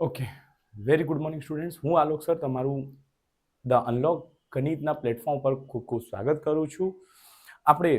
Okay, very good morning students. હું Alok sir તમારું the unlock ગણિતના પ્લેટફોર્મ પર ખૂબ ખૂબ સ્વાગત કરું છું. આપણે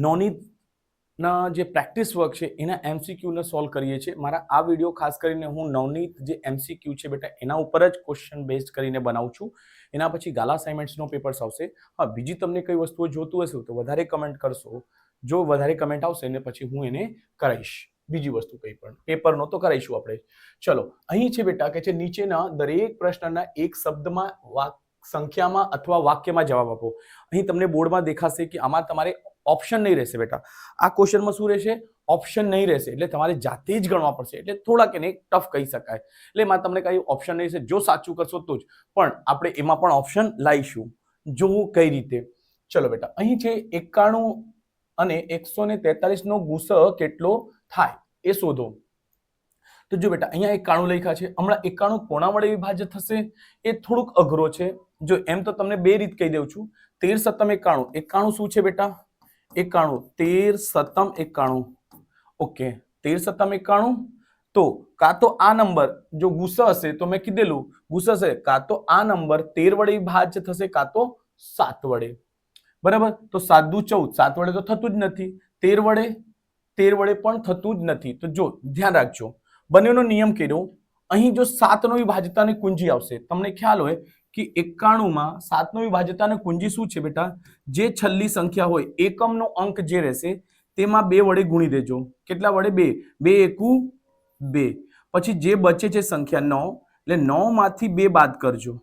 નવનીતના જે પ્રેક્ટિસ વર્ક છે એના એમસીક્યુને સોલ્વ કરીએ છીએ. મારા આ વિડીયો ખાસ કરીને હું નવનીત જે એમસીક્યુ છે બેટા એના ઉપર જ ક્વેશ્ચન બેઝ કરીને બનાવું છું. એના પછી ગાલા અસાઇનમેન્ટ્સનો પેપર્સ આવશે. હા, બીજી તમને કઈ વસ્તુઓ જોતું હશે તો વધારે કમેન્ટ કરશો. જો વધારે કમેન્ટ આવશે ને પછી હું એને કરાવીશ. બીજી વસ્તુ કંઈ પણ પેપરનો તો કરાવીશું આપણે. ચલો, અહીં છે બેટા કે છે નીચેના દરેક પ્રશ્નના એક શબ્દમાં સંખ્યામાં અથવા વાક્યમાં જવાબ આપો. અહીં તમને બોર્ડમાં દેખાશે કે આમાં તમારે ઓપ્શન નહીં રહેશે બેટા. આ ક્વેશ્ચનમાં શું રહેશે? ઓપ્શન નહીં રહેશે, એટલે તમારે જાતે જ ગણવા પડશે. એટલે થોડાક એને ટફ કહી શકાય. એટલે એમાં તમને કઈ ઓપ્શન નહીં રહેશે. જો સાચું કરશો તો જ, પણ આપણે એમાં પણ ઓપ્શન લાવીશું. જોવું કઈ રીતે. ચલો બેટા, અહીં છે 91 અને 143 નો ગુસઅ કેટલો થાય એ શોધો. તો જો બેટા અહીંયા 91 લખ્યા છે. હમણાં 91 કોના વડે વિભાજિત થશે એ થોડુંક અઘરો છે. જો એમ તો તમને બે રીત કહી દઉં છું. 13 સત્તમ 91. 91 શું છે બેટા? 91. 13 સત્તમ 91. ઓકે, 13 સત્તમ 91. તો કાં તો આ નંબર જો ગુસા હશે તો મેં કીધેલું ગુસા હશે કાં તો આ નંબર 13 વડે વિભાજ્ય થશે કાં તો 7 વડે. બરાબર? તો 7 દુ 14. 7 વડે તો થતું જ નથી. 13 વડે પણ થતું જ નથી. તો જો ધ્યાન રાખજો, બંનેનો નિયમ કર્યો. અહીં જો 7 નો વિભાજ્યતા અને કુંજી આવશે, તમને ખ્યાલ હોય કે 91 માં 7 નો વિભાજ્યતા અને કુંજી શું છે બેટા? જે છેલ્લી સંખ્યા હોય એકમનો અંક જે રહેશે તેમાં 2 વડે ગુણી દેજો. કેટલા વડે? 2. 2 એકુ 2. પછી જે બચે છે સંખ્યા 9, એટલે 9 માંથી 2 બાદ કરજો.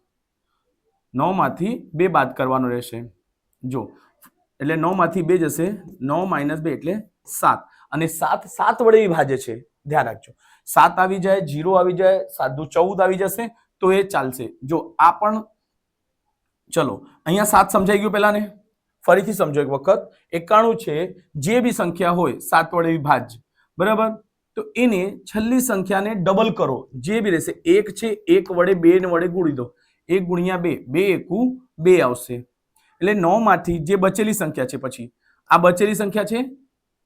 9 માંથી 2 બાદ કરવાનો રહેશે. જો એટલે 9 માંથી 2 જશે. 9 - 2 એટલે 7. અને 7 7 વડે વિભાજ્ય છે. ધ્યાન રાખજો, 7 આવી જાય, 0 આવી જાય, 7 દુ 14 આવી જશે તો એ ચાલશે. જો આ પણ ચલો અહીંયા 7 સમજાઈ ગયું પેલા ને? ફરીથી સમજો એક વખત. 91 છે, જે બી સંખ્યા હોય 7 વડે વિભાજ્ય, બરાબર? તો એને છેલ્લી સંખ્યાને ડબલ કરો. જે બી રહેશે 1 છે, 1 વડે 2 ને વડે ગુણી દો. 1 ગુણ્યા 2, 2 એકુ 2 આવશે. એટલે 9 માંથી જે બચેલી સંખ્યા છે, પછી આ બચેલી સંખ્યા છે,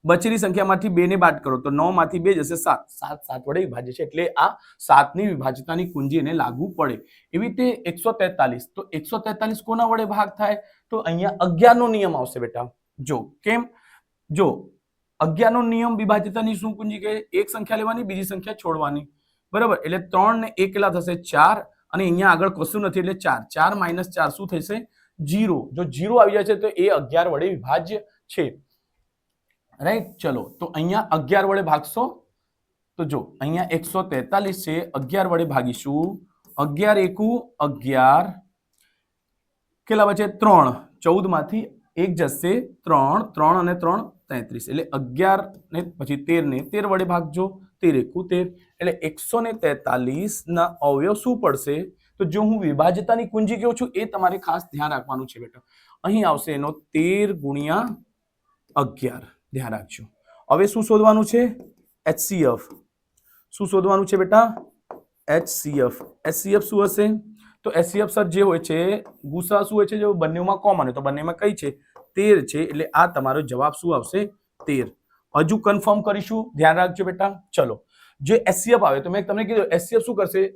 બચેલી સંખ્યામાંથી 2 ને બાદ કરો તો 9 માંથી 2 જશે 7. 7 7 વડે વિભાજ્ય છે, એટલે આ 7 ની વિભાજ્યતાની કુંજી એને લાગુ પડે. એવી રીતે 143. તો 143 કોના વડે ભાગ થાય? તો અહીંયા 11 નો નિયમ આવશે બેટા. જો કેમ? જો 11 નો નિયમ વિભાજ્યતાની શું કુંજી કહે? એક સંખ્યા લેવાની, બીજી સંખ્યા છોડવાની. બરાબર? એટલે 3 ને 1 કેટલા થશે? 4. અને અહીંયા આગળ કશું નથી એટલે 4. 4 - 4 શું થશે? 0. જો 0 આવી જાય છે તો એ 11 વડે વિભાજ્ય છે. રાઈટ? ચલો, તો અહીંયા 11 વડે ભાગશો તો જો અહીંયા 143 છે, 11 વડે ભાગીશું. 11 એકુ 11. કેટલા બચે? 3. 14 માંથી 1 જશે 3. 3 અને 3 33. એટલે 11 ને પછી 13 ને 13 વડે ભાગજો. 13 એકુ 13. એટલે 143 ના અવયવ શું પડશે? તો જો હું વિભાજ્યતાની કુંજી કહું છું એ તમારે ખાસ ધ્યાન રાખવાનું છે બેટા. અહીં આવશે એનો 13 ગુણ્યા 11. ધ્યાન રાખજો. હવે શું શોધવાનું છે? HCF. શું શોધવાનું છે બેટા? HCF. HCF શું હશે? તો HCF સર જે હોય છે ગુસા શું હોય છે? જો બંનેમાં કોમન હોય તો બંનેમાં કઈ છે? 13 છે. એટલે આ તમારો જવાબ શું આવશે? 13. હજુ કન્ફર્મ કરીશું. ધ્યાન રાખજો બેટા. ચલો, જે HCF આવે તો મેં તમને કીધું HCF શું કરશે?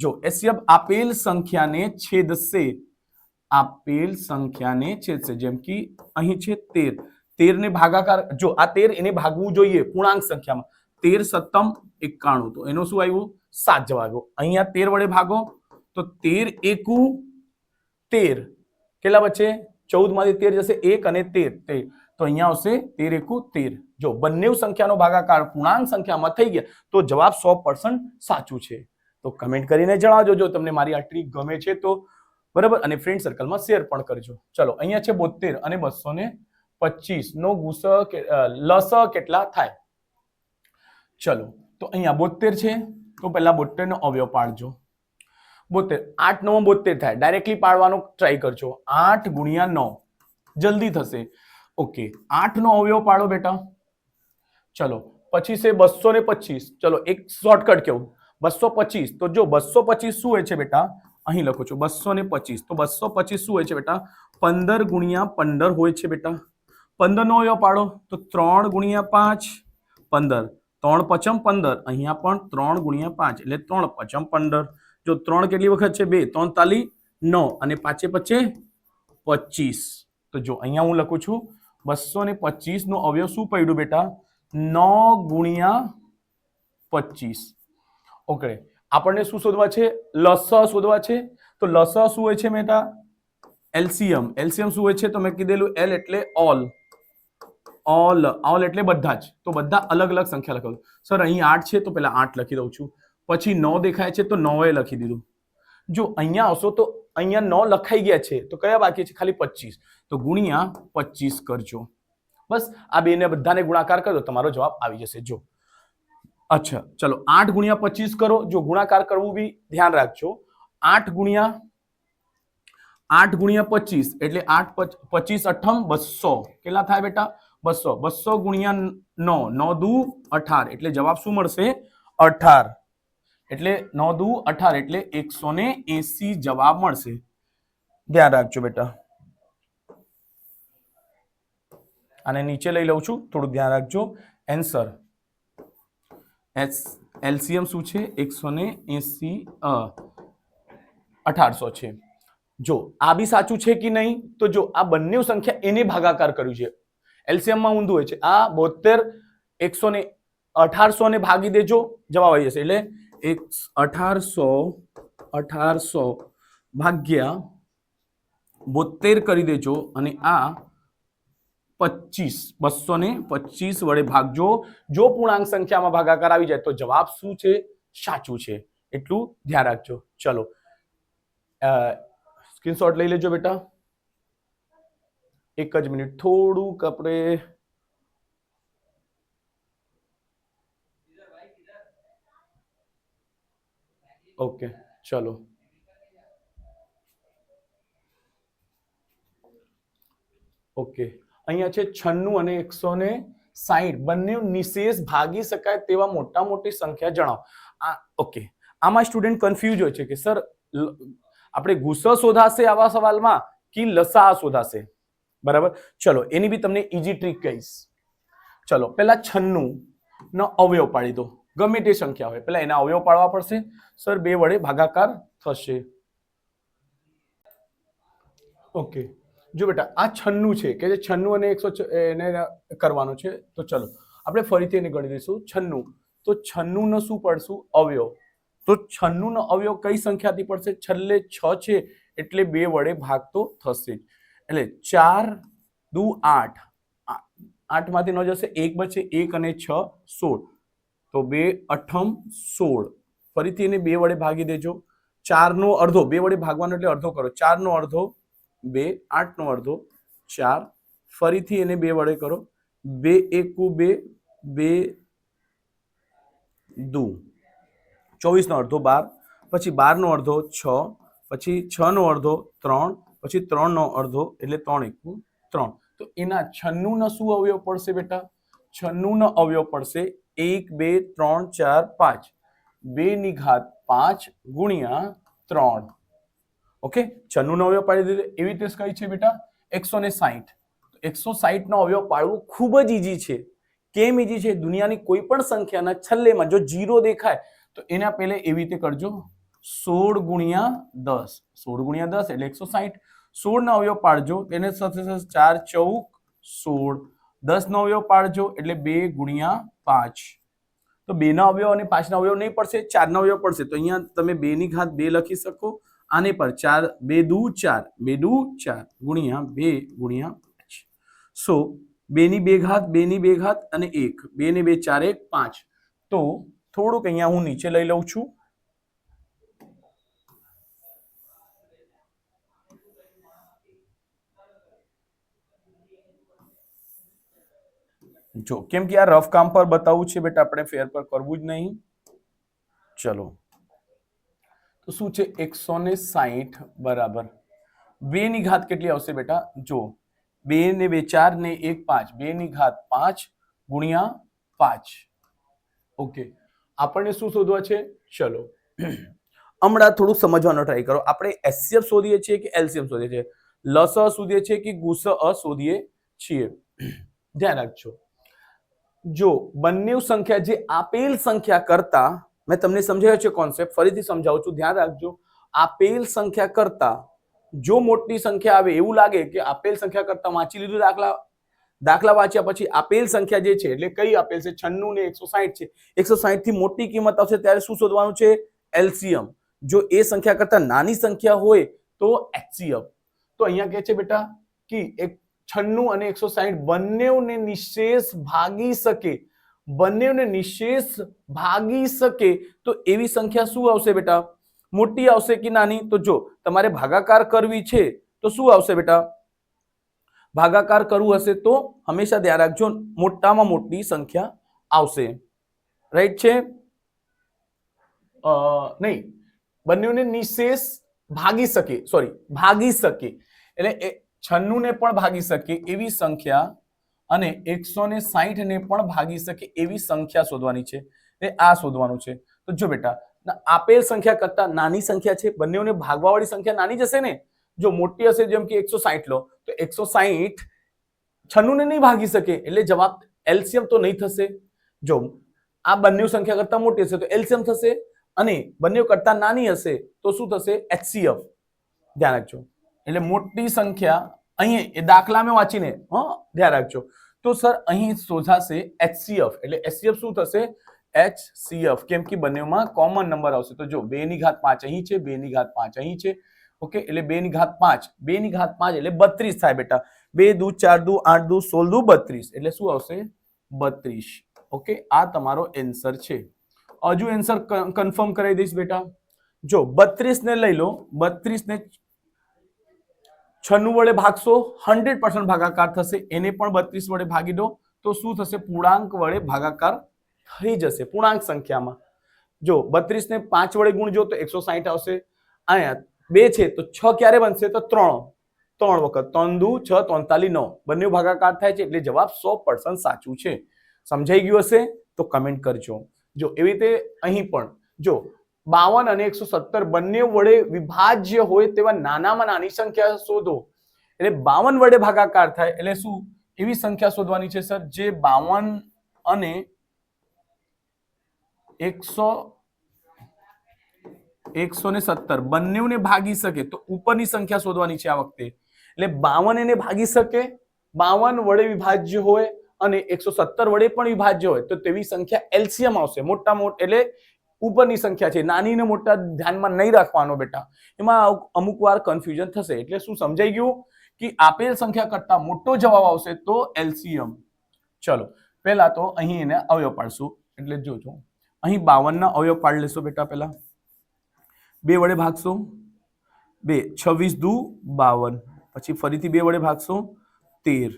જો HCF આપેલ સંખ્યાને છેદશે. આપેલ સંખ્યાને છેદશે. જેમ કે અહીં છે 13. 13 ને ભાગાકાર, જો આ 13 એને ભાગવું જોઈએ પૂર્ણાંક સંખ્યામાં. 13 સત્તમ 91. તો એનો શું આવ્યું? 7 જવાબ આવ્યો. અહીંયા 13 વડે ભાગો તો 13 એકુ 13. કેટલા વચ્ચે? 14 માંથી 13 જશે 1 અને 13. તો અહીંયા આવશે 13 એકુ 13. જો બંને સંખ્યાનો ભાગાકાર પૂર્ણાંક સંખ્યામાં થઈ ગયા તો જવાબ 100% સાચું છે. તો કમેન્ટ કરીને જણાવજો જો તમને મારી આ ટ્રીક ગમે છે તો. બરાબર? અને ફ્રેન્ડ સર્કલમાં શેર પણ કરજો. ચલો, અહીંયા છે 72 અને 225 નો લસ કેટલા થાય? ચલો, તો અહીંયા 72 છે તો પહેલા 72 નો અવયવ પાડજો. 72 8 9 72 થાય. ડાયરેક્ટલી પાડવાનો ટ્રાય કરજો. 8 ગુણ્યા 9 જલ્દી થશે. ઓકે, 8 નો અવયવ પાડો બેટા. ચલો, પછી છે 225. ચલો, એક શોર્ટકટ કેવું? 225. તો જો 225 શું હોય છે બેટા? અહીં લખું છું 225. તો 225 શું હોય છે બેટા? 15 ગુણ્યા 15 હોય છે બેટા. 15 નો અવયવ પાડો તો 3 ગુણ્યા 5 15. 3 પચમ 15, અહીંયા પણ 3 ગુણ્યા 5 એટલે 3 પચમ 15. જો 3 કેટલી વખત છે 2, 3 તાલી 9 અને 5 પચે 25. તો જો અહીંયા હું લખું છું 225 નો અવયવ શું પડ્યું બેટા? 9 ગુણ્યા 25. ઓકે, આપણને શું શોધવા છે? લસા શોધવા છે. તો લસા શું હોય છે બેટા? એલસીએમ. એલસીએમ શું હોય છે? તો મેં કીધેલું એલ એટલે ઓલ, ઓલ એટલે બધા જ. તો બધા અલગ અલગ સંખ્યા લખો. સર અહીં 8 છે તો પહેલા 8 લખી દઉં છું, પછી 9 દેખાય છે તો 9 એ લખી દીધું. જો અહીંયા આવશો તો અહીંયા 9 લખાઈ ગયા છે, તો કયા બાકી છે? ખાલી 25. તો ગુણ્યા 25 કરજો. બસ આ બેને બધાને ગુણાકાર કરો, તમારો જવાબ આવી જશે. જો અચ્છા ચલો 8 ગુણ્યા 25 કરો. જો ગુણાકાર કરવું બી ધ્યાન રાખજો. 8 ગુણ્યા 25 એટલે 8 25 અઠમ 200. કેટલા થાય બેટા? 200. 200 ગુણ્યા 9, 9 દુ 18 એટલે જવાબ શું મળશે? 18. એટલે 9 દુ 18 એટલે 180 જવાબ મળશે. ધ્યાન રાખજો બેટા. આને નીચે લઈ લઉં છું, થોડું ધ્યાન રાખજો. એન્સર એલસીએમ શું છે? 180 1800 છે. જો આ બી સાચું છે કે નહીં? તો જો આ બંને સંખ્યા એને ભાગાકાર કર્યું છે. એલસીએમ માં ઊંધું હોય છે. આ 72 1800 ને ભાગી દેજો, જવાબ આવી જશે. એટલે 1800 ભાગ્યા 72 કરી દેજો અને આ 25 225 વડે ભાગજો. જો પૂર્ણાંક સંખ્યામાં ભાગાકાર આવી જાય તો જવાબ શું છે? સાચું છે. એટલું ધ્યાન રાખજો. ચલો સ્ક્રીનશોટ લઈ લેજો બેટા. એક જ મિનિટ, થોડુંક આપણે ઓકે ચલો ઓકે. અહીંયા છે 96 અને 160 બંને નિશેષ ભાગી શકાય તેવા મોટા મોટી સંખ્યા જણાવો. ઓકે, આમાં સ્ટુડન્ટ કન્ફ્યુઝ હોય છે કે સર આપણે ગુસા શોધાશે આવા સવાલમાં કે લસા શોધાશે? બરાબર, ચલો એની બી તમને ઈઝી ટ્રીક કહીશ. ચલો પહેલા 96 નો અવયવ પાડી દો. ગમે તે સંખ્યા હોય પહેલા એના અવયવ પાડવા પડશે. સર 2 વડે ભાગાકાર થશે. ઓકે જો બેટા આ 96 છે કે જે 96 અને 100 એને કરવાનું છે. તો ચલો આપણે ફરીથી એને ગણી દઈશું. 96 તો 96 નો શું પડશું? અવયવ. તો 96 નો અવયવ કઈ સંખ્યાથી પડશે? છેલ્લે 6 છે એટલે 2 વડે ભાગતો થશે. એટલે 4 દુ 8, 8 માંથી 9 જશે 1 બચે, 1 અને 6 16. તો 2 અઠમ 16. ફરીથી એને 2 વડે ભાગી દેજો. 4 નો અડધો, 2 વડે ભાગવાનો એટલે અડધો કરો. 4 નો અડધો 2, 8 નો અડધો 4. ફરીથી એને 2 વડે કરો. 2 એકુ 2, 2 દુ 24 નો અડધો 12, પછી 12 નો અડધો 6, પછી 6 નો અડધો 3, પછી 3 નો અડધો એટલે 3 એકુ 3. તો એના 96 નો શું અવયવ પડશે બેટા? 96 નો અવયવ પડશે 1 2 3 4 5, 2 ની ઘાત 5 ગુણ્યા 3. ઓકે, 96 નો અવયવ પાડી દીધો. એવી રીતે કઈ છે બેટા? 160. 160 નો અવયવ પાડવું ખૂબ જ ઈઝી છે. કેમ ઈઝી છે? દુનિયાની કોઈ પણ સંખ્યાના છેલ્લેમાં જો 0 દેખાય તો એના પહેલે એવી રીતે કરજો. 16 ગુણ્યા 10, 16 ગુણ્યા 10 એટલે 160. 16 નો અવયવ પાડજો, તેને સાથે 4 14 16. 10 નો અવયવ પાડજો એટલે 2 ગુણ્યા 5. તો 2 ના અવયવ અને 5 ના અવયવ નહીં પડશે, 4 ના અવયવ પડશે. તો અહીંયા તમે 2 ની ઘાત 2 લખી શકો. આને પર 4 2 દુ 4, 2 દુ 4 ગુણ્યા 2 ગુણ્યા 5. સો 2 ની 2 ઘાત, 2 ની 2 ઘાત અને 1, 2 ને 2 4 1 5. તો થોડુંક અહીંયા હું નીચે લઈ લઉં છું. જો કેમ કે આ રફ કામ પર બતાવવું છે બેટા, આપણે ફેર પર કરવું જ નહીં. ચલો તો શું છે? 160 બરાબર 2 ની ઘાત કેટલી આવશે બેટા? જો 2 ને 2 4 ને 1 5, 2 ની ઘાત 5 ગુણ્યા 5. ઓકે, આપણને શું શોધવા છે? ચલો હમણાં થોડુંક સમજવાનો ટ્રાય કરો. આપણે એચસીએફ શોધીએ છીએ કે એલસીએમ શોધીએ છીએ? લસ શોધીએ છીએ કે ગુસ શોધીએ છીએ? ધ્યાન રાખજો. જો બંને સંખ્યા જે આપેલ સંખ્યા કરતા, મેં તમને સમજાવ્યો છે કોન્સેપ્ટ, ફરીથી સમજાવું છું, ધ્યાન રાખજો. આપેલ સંખ્યા કરતા જો મોટી સંખ્યા આવે, એવું લાગે કે આપેલ સંખ્યા કરતા વાંચી લીધું દાખલા વાંચ્યા પછી આપેલ સંખ્યા જે છે એટલે કઈ આપેલ છે 96 ને 160 છે, 160 થી મોટી કિંમત આવશે ત્યારે શું શોધવાનું છે? એલસીએમ. જો એ સંખ્યા કરતા નાની સંખ્યા હોય તો એચસીએફ. તો અહીંયા કહે છે બેટા કે 96 અને 160 બંનેને નિશેષ ભાગી શકે, બંનેને નિશેષ ભાગી શકે તો એવી સંખ્યા શું આવશે બેટા? મોટી આવશે કે નાની? તો જો તમારે ભાગાકાર કરવી છે તો શું આવશે બેટા? ભાગાકાર કરવું હશે તો હંમેશા ધ્યાન રાખજો મોટામાં મોટી સંખ્યા આવશે. રાઈટ છે? નહીં, બંનેને નિશેષ ભાગી શકે, સોરી ભાગી શકે એટલે 96 ને પણ ભાગી શકે એવી સંખ્યા અને 160 ને પણ ભાગી શકે એવી સંખ્યા શોધવાની છે. એ આ શોધવાનું છે. તો જો બેટા આપેલ સંખ્યા કરતા નાની સંખ્યા છે, બંનેને ભાગવાવાળી સંખ્યા નાની જશે ને. જો મોટી હશે જેમ કે 160 લો તો 160 96 ને નહીં ભાગી શકે એટલે જવાબ એલસીએમ તો નહીં થશે. જો આ બંને સંખ્યા કરતા મોટી હશે તો એલસીએમ થશે અને બંને કરતા નાની હશે તો શું થશે? એચસીએફ. ધ્યાન રાખજો. એટલે મોટી સંખ્યા અહીં એ દાખલા મેં વાંચીને ધ્યાન રાખજો. તો સર અહીં શોધાશે એચસીએફ એટલે એચસીએફ શું થશે? HCF. કેમ કે બંનેમાં કોમન નંબર આવશે. તો જો 2 ની ઘાત 5 અહીં છે, 2 ની ઘાત 5 અહીં છે. ઓકે, એટલે 2 ની ઘાત 5, 2 ની ઘાત 5 એટલે 32 થાય બેટા. 2 દુ 4 દુ 8 દુ 16 દુ 32 એટલે શું આવશે? 32. ઓકે, આ તમારો આન્સર છે. હજુ આન્સર કન્ફર્મ કરાવી દઈશ બેટા. જો 32 ને લઈ લો, 32 ને 96 વડે ભાગશો 100% ભાગાકાર થશે. એને પણ 32 વડે ભાગી દો તો શું થશે? પૂર્ણાંક વડે ભાગાકાર થઈ જશે પૂર્ણાંક સંખ્યામાં. જો 32 ને 5 વડે ગુણજો તો 160 આવશે. અહીંયા 2 છે તો 6 ક્યારે બનશે? તો 3 વખત 3 દુ 6 43 9 બંને ભાગાકાર થાય છે એટલે જવાબ 100% સાચું છે. સમજાઈ ગયું હશે તો કમેન્ટ કરજો. જો એવી રીતે અહીં પણ જો 52 અને 117 બંને વડે વિભાજ્ય હોય તેવા નાનામાં નાની સંખ્યા શોધો. એટલે 52 વડે ભાગાકાર થાય એટલે શું? એવી સંખ્યા શોધવાની છે સર જે 52 અને 117 બંનેને ભાગી શકે તો ઉપરની સંખ્યા શોધવાની છે આ વખતે. એટલે 52 એને ભાગી શકે, 52 વડે વિભાજ્ય હોય અને 117 વડે પણ વિભાજ્ય હોય તો તેવી સંખ્યા એલસીએમ આવશે. મોટા એટલે ઉપરની સંખ્યા છે, નાની ને મોટા ધ્યાનમાં નહીં રાખવાનો બેટા, એમાં અમુક વાર કન્ફ્યુઝન થશે. એટલે શું સમજાઈ ગયું કે આપેલ સંખ્યા કરતા મોટો જવાબ આવશે તો એલસીએમ. ચલો પહેલા તો અહીં એને અવયવ પાડશું. એટલે જોજો અહીં 52 ના અવયવ પાડી લેશો બેટા. પહેલા 2 વડે ભાગશો, 2 26 દુ 52, પછી ફરીથી 2 વડે ભાગશો 13,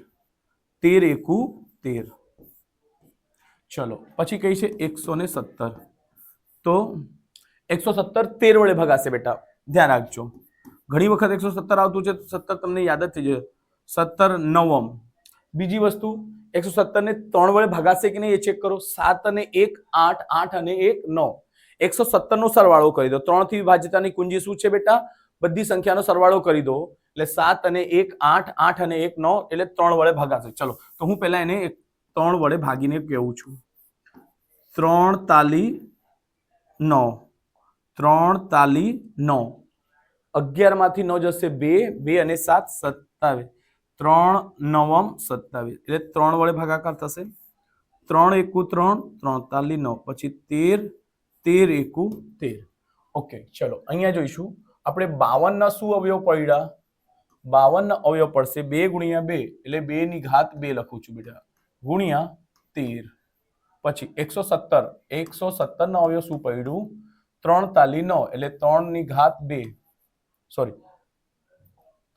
13 એકુ 13. ચલો પછી કઈ છે 117, તો 117 13 વડે ભગાશે બેટા. ધ્યાન રાખજો ઘણી વખત 117 આવતું છે, 17 તમને યાદ જ થઈ જશે. 17 9. બીજી વસ્તુ 117 ને 3 વડે ભગાશે કે નહીં એ ચેક કરો. 7 અને 1 8, 8 અને 1 9. 117 નો સરવાળો કરી દો. 3 થી વિભાજ્યતાની કુંજી શું છે બેટા? બધી સંખ્યાનો સરવાળો કરી દો એટલે 7 અને 1 8, 8 અને 1 9 એટલે 3 વડે ભગાશે. ચલો તો હું પહેલા એને 3 વડે ભાગીને કહું છું. 3 તાલી 9, 3 તાલી 9. 11 માંથી 9 જશે 2, 2 અને 7 27, 3 9 27 એટલે 3 વડે ભાગાકાર થશે. 3 એકુ 3, 3 તાલી 9, પછી 13, 13 એકુ 13. ઓકે, ચલો અહીંયા જોઈશું આપણે 52 ના શું અવયવ પડ્યા? 52 ના અવયવ પડશે 2 ગુણ્યા 2 એટલે 2 ની ઘાત 2 લખું છું બેટા, ગુણ્યા 13. પછી 117 નો અવયવ શું પડ્યું? 3 તાલી 9 એટલે 3 ની ઘાત 2, સોરી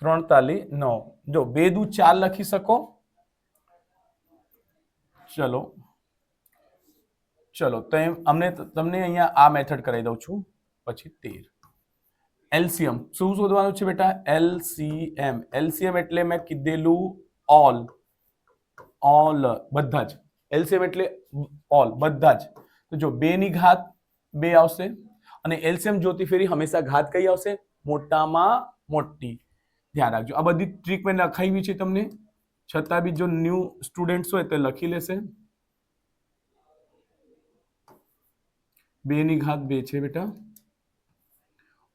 3 તાલી 9. જો 2 દુ 4 લખી શકો. ચલો તમને અહીંયા આ મેથડ કરાવી દઉં છું. પછી 13 એલસીએમ શું શોધવાનું છે બેટા? એલસીએમ. એલસીએમ એટલે મેં કીધેલું ઓલ બધા જ. એલસીએમ એટલે ઓલ બધા જ. તો જો 2 ની ઘાત 2 આવશે અને એલસીએમ જોતી ફેરી હંમેશા ઘાત કઈ આવશે? મોટામાં મોટી. ધ્યાન રાખજો આ બધી ટ્રીક મેં લખાવી છે તમને, છતાં બી જો ન્યૂ સ્ટુડન્ટ્સ હોય તો લખી લેશે. 2 ની ઘાત 2 છે બેટા.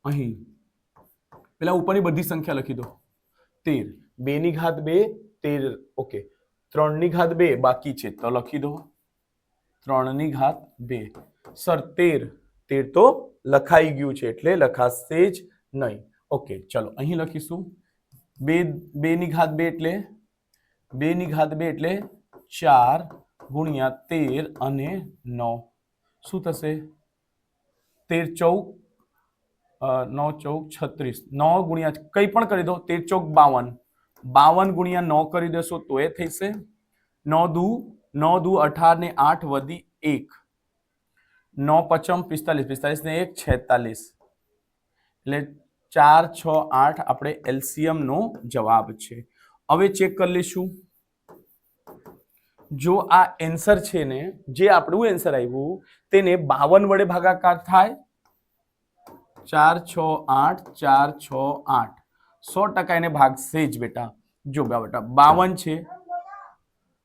અહીં પેલા ઉપરની બધી સંખ્યા લખી દો. 13. 2 ની ઘાત 2 13. ઓકે. 3 ની ઘાત 2 બાકી છે તો લખી દો 3 ની ઘાત 2. સર 13 તો લખાઈ ગયું છે એટલે લખાશે જ નહીં. ઓકે ચલો અહીં લખીશું 2 ની ઘાત 2 એટલે 2 ની ઘાત 2 એટલે 4 ગુણ્યા 13 અને 9 શું થશે 13 ચોક 9 ચોક 36 9 ગુણ્યા કંઈ પણ કરી દો 13 ચોક 52 52 ગુણ્યા 9 કરી દેશો તો એ થશે 9 દુ 18 ને 8 વધી 1 9 પચમ 45 45 ને 1 46 એટલે 4 6 8 આપણે એલસીએમ નો જવાબ છે. હવે ચેક કરી લઈશું જો આ એન્સર છે ને જે આપણું એન્સર આવ્યું તેને 52 વડે ભાગાકાર થાય 4 6 8 4 6 8 100% એને ભાગશે જ બેટા. જો બેટા 52 છે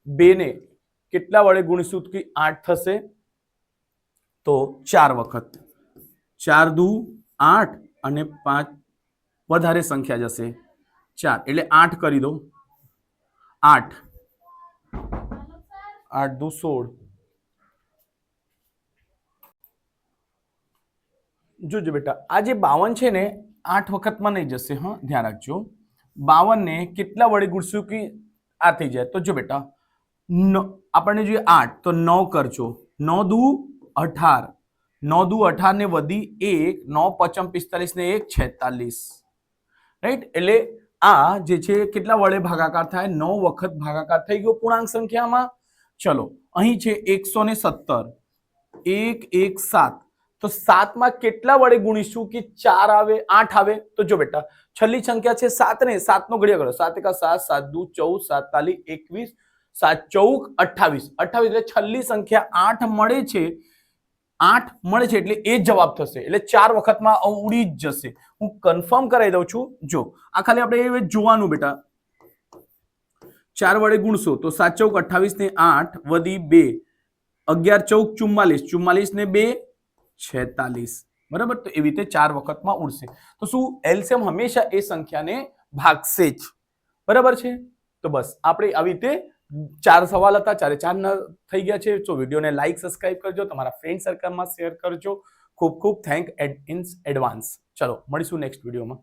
2 ને કેટલા વડે ગુણીશું કે 8 થશે તો 4 વખત 4 દુ 8 અને 5 વધારે સંખ્યા જશે 4 એટલે 8 કરી દો 8 8 દુ 16. જોજો બેટા આ જે 52 છે ને 8 વખતમાં નહીં જશે. હા ધ્યાન રાખજો 52 ને કેટલા વડે ગુણશું કે આ થઈ જાય તો જો બેટા આપણને જોઈએ 8 તો 9 કરજો 9 દુ 18 9 દુ 18 ને વધી 1 9 પચમ 45 ને 1 46 રાઈટ. એટલે આ જે છે કેટલા વડે ભાગાકાર થાય 9 વખત ભાગાકાર થઈ ગયો પૂર્ણાંક સંખ્યામાં. ચલો અહીં છે 117 1 1 7 તો 7 માં કેટલા વડે ગુણીશું કે 4 આવે 8 આવે તો જો બેટા છેલ્લી સંખ્યા છે 7 ને 7 નો ઘડિયા કરો 7 એકા 7 7 દુ 14 7 21 7 ચોક 28 28 એટલે છેલ્લી સંખ્યા 8 મળે છે 8 મળે છે એટલે એ જ જવાબ થશે એટલે 4 વખતમાં ઉડી જ જશે. હું કન્ફર્મ કરાવી દઉં છું. જો આ ખાલી આપણે જોવાનું બેટા 4 વડે ગુણશો તો 7 ચોક 28 ને 8 વધી 2 11 ચોક 44 44 ને 2 46 બરાબર. તો એવી રીતે 4 વખતમાં ઉડશે તો શું એલસીએમ હંમેશા એ સંખ્યાને ભાગશે જ બરાબર છે. તો બસ આપણે આવી રીતે 4 સવાલ હતા 4 થઈ ગયા છે. તો વિડીયોને લાઈક સબસ્ક્રાઇબ કરજો તમારા ફ્રેન્ડ સર્કલમાં શેર કરજો. ખૂબ ખૂબ થેન્ક ઇન એડવાન્સ. ચલો મળીશું નેક્સ્ટ વિડીયોમાં.